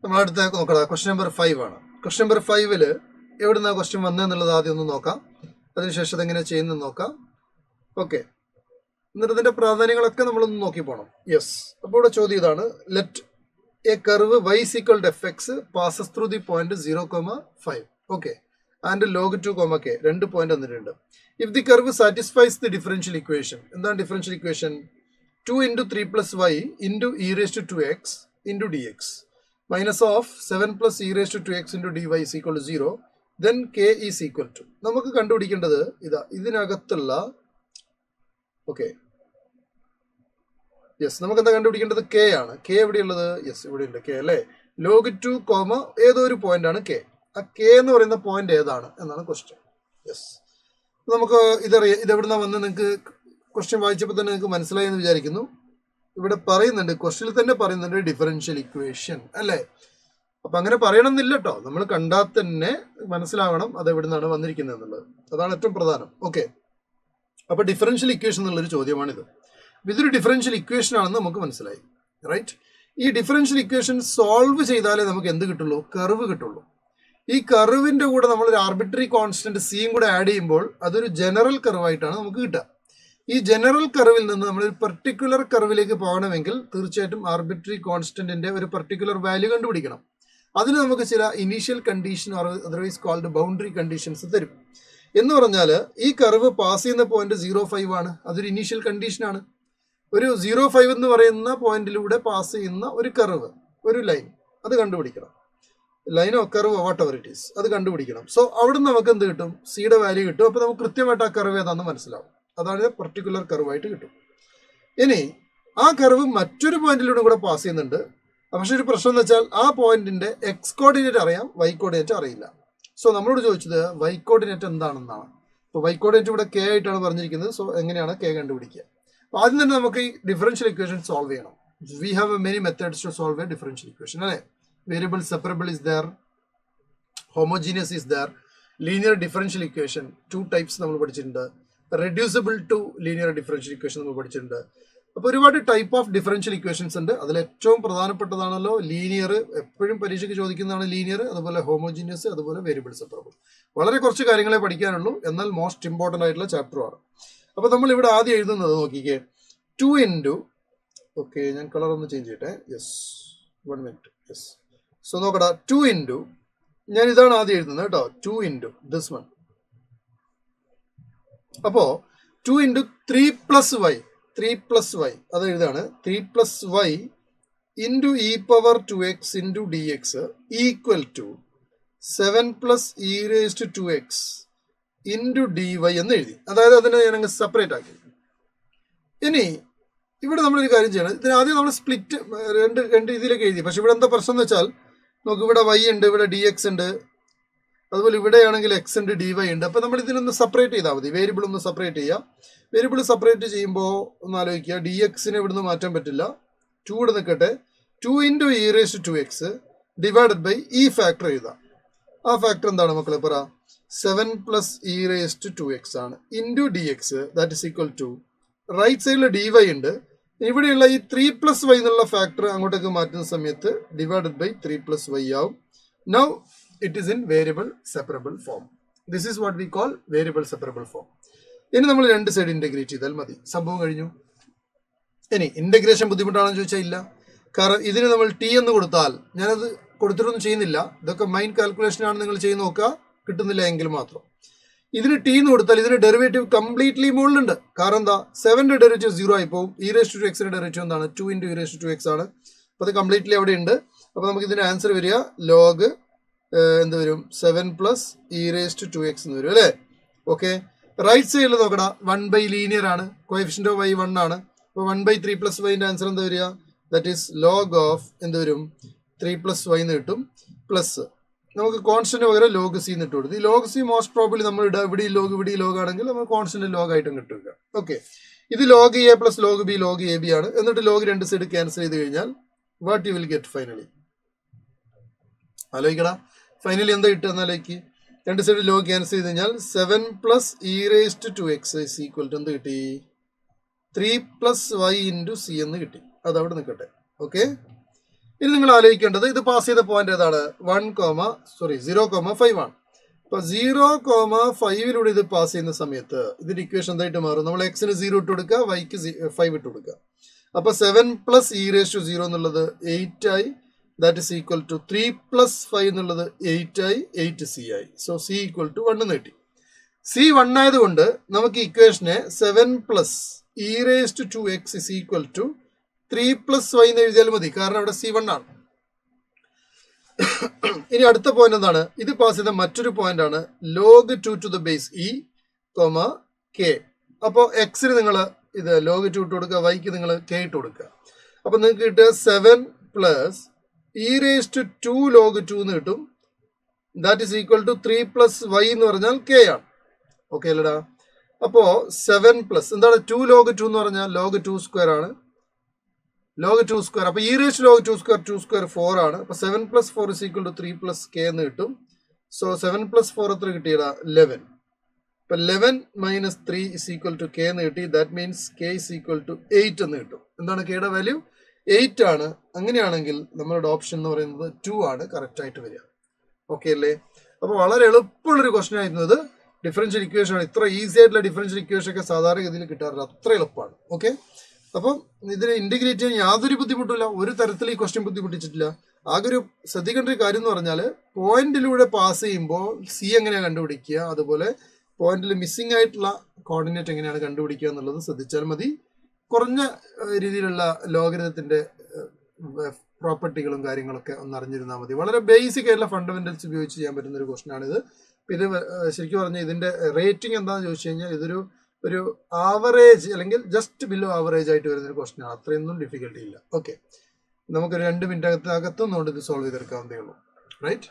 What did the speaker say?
നമ്മൾ അടുത്ത നോക്കണം. ക്വസ്റ്റ്യൻ നമ്പർ 5 ആണ്. ക്വസ്റ്റ്യൻ നമ്പർ 5 എവിടെ നിന്നാണ് ക്വസ്റ്റ്യൻ വന്നതെന്നുള്ളത് ആദ്യം ഒന്ന് നോക്കാം. അതിനുശേഷം അതെങ്ങനെ ചെയ്യുന്നതെന്ന് നോക്കാം. ഓക്കെ, എന്നിട്ട് ഇതിന്റെ പ്രാധാന്യങ്ങളൊക്കെ നമ്മളൊന്ന് നോക്കി പോകണം. യെസ്, അപ്പോൾ ഇവിടെ ചോദ്യം ഇതാണ്: let A curve y is equal to fx passes through the point 0,5. Okay, and log 2, k 2 point തന്നിട്ടുണ്ട്. If the curve satisfies the differential equation, എന്താണ് differential equation? 2 into 3 plus y into e raised to 2x into dx minus of 7 plus e raised to 2x into dy is equal to 0, then k is equal to, നമുക്ക് കണ്ടുപിടിക്കേണ്ടത് ഇതാ ഇതിനകത്തുള്ള, okay yes, നമുക്ക് എന്താ കണ്ടുപിടിക്കേണ്ടത്? K ആണ്. K എവിടെയുള്ളത്? Yes, ഇവിടെ ഉണ്ട് കെ അല്ലേ. log 2, ഏതോ ഒരു പോയിന്റ് ആണ് കെ. ആ കെ എന്ന് പറയുന്ന പോയിന്റ് ഏതാണ് എന്നാണ് ക്വസ്റ്റ്യൻ. യെസ്, നമുക്ക് ഇതറിയാം. ഇതെവിടുന്ന വന്ന് നിങ്ങൾക്ക് ക്വസ്റ്റ്യൻ വായിച്ചപ്പോൾ തന്നെ നിങ്ങൾക്ക് മനസ്സിലായി എന്ന് വിചാരിക്കുന്നു. ഇവിടെ പറയുന്നുണ്ട്, ക്വസ്റ്റ്യനിൽ തന്നെ പറയുന്നുണ്ട് ഡിഫറൻഷ്യൽ ഇക്വേഷൻ അല്ലേ. അപ്പൊ അങ്ങനെ പറയണം എന്നില്ല കേട്ടോ, നമ്മൾ കണ്ടാൽ തന്നെ മനസ്സിലാവണം അത് എവിടെ നിന്നാണ് വന്നിരിക്കുന്നത് എന്നുള്ളത്. അതാണ് ഏറ്റവും പ്രധാനം. ഓക്കെ, അപ്പൊ ഡിഫറൻഷ്യൽ ഇക്വേഷൻ എന്നുള്ളൊരു ചോദ്യമാണിത്. ഇതൊരു ഡിഫറൻഷ്യൽ ഇക്വേഷൻ ആണെന്ന് നമുക്ക് മനസ്സിലായി, റൈറ്റ്? ഈ ഡിഫറൻഷ്യൽ ഇക്വേഷൻ സോൾവ് ചെയ്താലേ നമുക്ക് എന്ത് കിട്ടുള്ളൂ? കർവ് കിട്ടുള്ളൂ. ഈ കർവിന്റെ കൂടെ നമ്മൾ ഒരു ആർബിട്രറി കോൺസ്റ്റന്റ് സിയും കൂടെ ആഡ് ചെയ്യുമ്പോൾ അതൊരു ജനറൽ കർവായിട്ടാണ് നമുക്ക് കിട്ടുക. ഈ ജനറൽ കർവിൽ നിന്ന് നമ്മൾ ഒരു പെർട്ടിക്കുലർ കർവിലേക്ക് പോകണമെങ്കിൽ തീർച്ചയായിട്ടും ആർബിട്രറി കോൺസ്റ്റന്റിന്റെ ഒരു പെർട്ടിക്കുലർ വാല്യൂ കണ്ടുപിടിക്കണം. അതിന് നമുക്ക് ചില initial condition otherwise called boundary conditions തരും. എന്ന് പറഞ്ഞാൽ ഈ കർവ് പാസ് ചെയ്യുന്ന പോയിന്റ് 0,5 ആണ്. അതൊരു ഇനീഷ്യൽ കണ്ടീഷൻ ആണ്. ഒരു 0,5 എന്ന് പറയുന്ന പോയിന്റിലൂടെ പാസ് ചെയ്യുന്ന ഒരു കർവ്, ഒരു ലൈൻ, അത് കണ്ടുപിടിക്കണം. ലൈനോ കർവോ വാട്ട് എവർ ഇറ്റ് ഈസ്, അത് കണ്ടുപിടിക്കണം. സോ അവിടെ നിന്ന് നമുക്ക് എന്ത് കിട്ടും? സിയുടെ വാല്യൂ കിട്ടും. അപ്പൊ നമുക്ക് കൃത്യമായിട്ട് ആ കർവ് ഏതാണെന്ന് മനസ്സിലാവും. അതാണ് പെർട്ടിക്കുലർ കർവായിട്ട് കിട്ടും. ഇനി ആ കർവ് മറ്റൊരു പോയിന്റിലൂടെ കൂടെ പാസ് ചെയ്യുന്നുണ്ട്. പക്ഷെ ഒരു പ്രശ്നം എന്ന് വെച്ചാൽ ആ പോയിന്റിന്റെ എക്സ് കോർഡിനേറ്റ് അറിയാം, വൈ കോർഡിനേറ്റ് അറിയില്ല. സോ നമ്മളോട് ചോദിച്ചത് വൈ കോർഡിനേറ്റ് എന്താണെന്നാണ്. അപ്പോൾ വൈ കോർഡിനേറ്റ് ഇവിടെ കെ ആയിട്ടാണ് പറഞ്ഞിരിക്കുന്നത്. സോ എങ്ങനെയാണ് കെ കണ്ടുപിടിക്കുക? അപ്പോൾ ആദ്യം തന്നെ നമുക്ക് ഈ ഡിഫറൻഷ്യൽ ഇക്വേഷൻ സോൾവ് ചെയ്യണം. We have many methods to solve a differential equation അല്ലേ. Variable separable is there, homogeneous is there, linear differential equation 2 types നമ്മൾ പഠിച്ചിട്ടുണ്ട്, reducible to linear differential equation നമ്മൾ പഠിച്ചിട്ടുണ്ട്. അപ്പോൾ ഒരുപാട് ടൈപ്പ് ഓഫ് ഡിഫറൻഷ്യൽ ഇക്വേഷൻസ് ഉണ്ട്. അതിൽ ഏറ്റവും പ്രധാനപ്പെട്ടതാണല്ലോ ലീനിയർ. എപ്പോഴും പരീക്ഷയ്ക്ക് ചോദിക്കുന്നതാണ് ലീനിയർ, അതുപോലെ ഹോമോജീനിയസ്, അതുപോലെ വേരിയബിൾ സെപ്പറബിൾ. വളരെ കുറച്ച് കാര്യങ്ങളെ പഠിക്കാനുള്ളൂ, എന്നാൽ മോസ്റ്റ് ഇമ്പോർട്ടൻ്റ് ആയിട്ടുള്ള ചാപ്റ്ററുമാണ്. അപ്പോൾ നമ്മൾ ഇവിടെ ആദ്യം എഴുതുന്നത് നോക്കിക്കേ, 2 ഇൻറ്റു, ഓക്കെ ഞാൻ കളർ ഒന്ന് ചേഞ്ച് ചെയ്യട്ടെ. Yes, 1 minute. യെസ്, സോ നോക്കടാ, 2 ഇൻറ്റു, ഞാൻ ഇതാണ് ആദ്യം എഴുതുന്നത് കേട്ടോ, 2 ഇൻറ്റു ദിസ് വൺ. അപ്പോ 2 into 3 plus y, 3 plus y അത് എഴുതാണ്. 3 plus y into e power 2x into d x equal to 7 plus e raised to 2x into d y എന്ന് എഴുതി. അതായത് അതിനെ ഞാൻ അങ്ങ് സെപ്പറേറ്റ് ആക്കി. ഇനി ഇവിടെ നമ്മളൊരു കാര്യം ചെയ്യണം. ഇതിന് ആദ്യം നമ്മൾ സ്പ്ലിറ്റ് രണ്ട് ഇതിലേക്ക് എഴുതി. പക്ഷെ ഇവിടെ എന്താ പ്രശ്നം എന്ന് വെച്ചാൽ നമുക്ക് ഇവിടെ വൈ ഉണ്ട്, ഇവിടെ ഡി എക്സ് ഉണ്ട്, അതുപോലെ ഇവിടെയാണെങ്കിൽ എക്സ് ഉണ്ട്, ഡി വൈ ഉണ്ട്. അപ്പോൾ നമ്മൾ ഇതിനൊന്ന് സെപ്പറേറ്റ് ചെയ്താൽ മതി. വേരിയബിൾ ഒന്ന് സെപ്പറേറ്റ് ചെയ്യാം. വേരിയബിൾ സെപ്പറേറ്റ് ചെയ്യുമ്പോൾ ഒന്ന് ആലോചിക്കുക, ഡി എക്സിനെ ഇവിടുന്ന് മാറ്റാൻ പറ്റില്ല, 2 ഇവിടെ നിൽക്കട്ടെ. 2 into e raise to 2x divided by ഈ ഫാക്ടർ എഴുതാം. ആ ഫാക്ടർ എന്താണ് മക്കളെ പറ? 7 plus E raise to 2x ആണ് into d x, that is equal to right സൈഡിൽ ഡി വൈ ഉണ്ട്. ഇവിടെയുള്ള ഈ 3 പ്ലസ് വൈ എന്നുള്ള ഫാക്ടർ അങ്ങോട്ടേക്ക് മാറ്റുന്ന സമയത്ത് ഡിവൈഡഡ് ബൈ 3 പ്ലസ് വൈ ആവും. Now it is in variable separable form. This is what we call variable separable form. ഇനി നമ്മൾ രണ്ട് സൈഡ് ഇന്റഗ്രേറ്റ് ചെയ്താൽ മതി, സംഭവം കഴിഞ്ഞു. ഇനി ഇന്റഗ്രേഷൻ ബുദ്ധിമുട്ടാണെന്ന് ചോദിച്ചാൽ ഇല്ല. കാരണം ഇതിന് നമ്മൾ ടി എന്ന് കൊടുത്താൽ, ഞാനത് കൊടുത്തിട്ടൊന്നും ചെയ്യുന്നില്ല, ഇതൊക്കെ മൈൻഡ് കാൽക്കുലേഷൻ ആണ്, നിങ്ങൾ ചെയ്ത് നോക്കുക, കിട്ടുന്നില്ല എങ്കിൽ മാത്രം. ഇതിന് ടി എന്ന് കൊടുത്താൽ ഇതിന് ഡെറിവേറ്റീവ് കംപ്ലീറ്റ്ലി മുകളിലുണ്ട്. കാരണം എന്താ? 7ന്റെ ഡെറിവേറ്റീവ് 0 ആയി പോകും. ഇ റേസ് ടു എക്സിന്റെ ഡെറിവേറ്റീവ് എന്താണ്? 2 into e raise to x ആണ്. അപ്പോൾ അത് കംപ്ലീറ്റ്ലി അവിടെ ഉണ്ട്. അപ്പോൾ നമുക്ക് ഇതിന്റെ ആൻസർ വരിക ലോഗ് എന്ത് വരും? 7 plus E raise to 2x എന്ന് വരും അല്ലേ. ഓക്കെ, റൈറ്റ് സൈഡിൽ നോക്കടാ, 1 ബൈ ലീനിയർ ആണ്, കോഎഫിഷ്യന്റ് ഓഫ് y 1 ആണ്. അപ്പോൾ 1 ബൈ 3 പ്ലസ് വൈൻ്റെ ആൻസർ എന്താ വരിക? ദാറ്റ് ഈസ് ലോഗ് ഓഫ് എന്ത് വരും? 3 പ്ലസ് വൈ എന്ന് കിട്ടും. പ്ലസ് നമുക്ക് കോൺസ്റ്റന്റ് പകരം ലോഗ് സി എന്ന് ഇട്ട് കൊടുത്തു. ഈ ലോഗ് സി മോസ്റ്റ് പ്രോബബ്ലി നമ്മൾ ഇടുക, ഇവിടെ ഈ ലോഗ് ആണെങ്കിൽ നമ്മൾ കോൺസ്റ്റന്റ് ലോഗ് ആയിട്ടും കിട്ടുക. ഓക്കെ, ഇത് log A plus log B, log A B ആണ്. എന്നിട്ട് ലോഗ് രണ്ട് സൈഡ് ക്യാൻസൽ ചെയ്ത് കഴിഞ്ഞാൽ what you will get finally? ആലോചിക്കടാ, ഫൈനലി എന്താ കിട്ടുക എന്നാലേക്ക്? രണ്ട് സൈഡ് ലോഗ് ക്യാൻസൽ ചെയ്ത് കഴിഞ്ഞാൽ 7 plus e raised to x is equal to എന്ത് കിട്ടി? 3 പ്ലസ് വൈ ഇൻറ്റു സി എന്ന് കിട്ടി. അതവിടെ നിൽക്കട്ടെ. ഓക്കെ, ഇനി നിങ്ങൾ ആലോചിക്കേണ്ടത് ഇത് പാസ് ചെയ്ത പോയിന്റ് ഏതാണ് 0,5 ആണ്. അപ്പൊ 0,5 ഇത് പാസ് ചെയ്യുന്ന സമയത്ത് ഇതിന്റെ ഇക്വേഷൻ എന്തായിട്ട് മാറും? നമ്മൾ എക്സിന് 0 ഇട്ട് കൊടുക്കുക, വൈക്ക് 5 ഇട്ട് കൊടുക്കുക. അപ്പൊ 7 + e⁻0 എന്നുള്ളത് 8 ആയി. ദാറ്റ് ഇസ് ഈക്വൽ ടു 3 + 5 എന്നുള്ളത് 8 ആയി. 8c ആയി. സോ c = 1 എന്ന് കിട്ടി. c 1 ആയതുകൊണ്ട് നമുക്ക് ഇക്വേഷനെ 7 + e⁻2x is equal to 3 + y എന്ന് എഴുതിയാൽ മതി. കാരണം അവിടെ c 1 ആണ്. ഇനി അടുത്ത പോയിന്റ് എന്താണ്? ഇത് പാസ് ചെയ്ത മറ്റൊരു പോയിന്റ് ആണ് log 2 to the base e, k. അപ്പോൾ എക്സിന് നിങ്ങൾ ഇത് log 2 ഇട്ട് കൊടുക്കുക, വൈക്ക് നിങ്ങൾ k ഇട്ട് കൊടുക്കുക. അപ്പൊ നിങ്ങൾക്ക് കിട്ടുക 7 + e⁻2 log 2 എന്ന് കിട്ടും. That is equal to 3 + y എന്ന് പറഞ്ഞാൽ k ആണ്. ഓക്കെ അല്ലടാ? അപ്പോ 7 + എന്താണ് 2 log 2 എന്ന് പറഞ്ഞാൽ log 2² ആണ്. log 2². അപ്പൊ e⁻log 2² 4 ആണ്. അപ്പൊ 7 + 4 is equal to 3 + k എന്ന് കിട്ടും. സോ 7 + 4 എത്ര കിട്ടിയടാ? 11. അപ്പൊ 11 - 3 is equal to k എന്ന് കിട്ടി. That means k is equal to 8 എന്ന് കിട്ടും. എന്താണ് kയുടെ വാല്യൂ? 8 ആണ്. അങ്ങനെയാണെങ്കിൽ നമ്മളുടെ ഓപ്ഷൻ എന്ന് പറയുന്നത് 2 ആണ് കറക്റ്റ് ആയിട്ട് വരിക. ഓക്കെ അല്ലേ? അപ്പൊ വളരെ എളുപ്പമുള്ളൊരു ക്വസ്റ്റൻ ആയിരുന്നു ഇത്. ഡിഫറൻഷ്യൽ ഇക്വേഷൻ ആണ്. ഇത്ര ഈസി ആയിട്ടുള്ള ഡിഫറൻഷ്യൽ ഇക്വേഷൻ ഒക്കെ സാധാരണഗതിയിൽ കിട്ടാറില്ല. അത്ര എളുപ്പമാണ്. ഓക്കെ, അപ്പം ഇതിനെ ഇന്റഗ്രേറ്റ് ചെയ്യാൻ യാതൊരു ബുദ്ധിമുട്ടില്ല. ഒരു തരത്തിൽ ഈ ക്വസ്റ്റ്യൻ ബുദ്ധിമുട്ടിച്ചിട്ടില്ല. ആകെ ഒരു ശ്രദ്ധിക്കേണ്ട ഒരു കാര്യം എന്ന് പറഞ്ഞാൽ പോയിന്റിലൂടെ പാസ് ചെയ്യുമ്പോൾ സി എങ്ങനെയാണ് കണ്ടുപിടിക്കുക, അതുപോലെ പോയിന്റിൽ മിസ്സിംഗ് ആയിട്ടുള്ള കോർഡിനേറ്റ് എങ്ങനെയാണ് കണ്ടുപിടിക്കുക എന്നുള്ളത് ശ്രദ്ധിച്ചാൽ മതി. കുറഞ്ഞ രീതിയിലുള്ള ലോഗരിതത്തിന്റെ പ്രോപ്പർട്ടികളും കാര്യങ്ങളൊക്കെ ഒന്ന് അറിഞ്ഞിരുന്നാൽ മതി. വളരെ ബേസിക് ആയിട്ടുള്ള ഫണ്ടമെന്റൽസ് ഉപയോഗിച്ച് ചെയ്യാൻ പറ്റുന്ന ഒരു ക്വസ്റ്റൻ ആണിത്. ഇത് ശരിക്കും പറഞ്ഞാൽ ഇതിന്റെ റേറ്റിംഗ് എന്താണെന്ന് ചോദിച്ചു കഴിഞ്ഞാൽ ഒരു ആവറേജ് അല്ലെങ്കിൽ ജസ്റ്റ് ബിലോ ആവറേജ് ആയിട്ട് വരുന്ന ഒരു ക്വസ്റ്റൻ ആണ്. അത്രയൊന്നും ഡിഫിക്കൽട്ടി ഇല്ല. ഓക്കെ, നമുക്കൊരു 2 മിനിറ്റ് അകത്തും ഇത് സോൾവ് ചെയ്തെടുക്കാവുന്നതേ ഉള്ളൂ. റൈറ്റ്?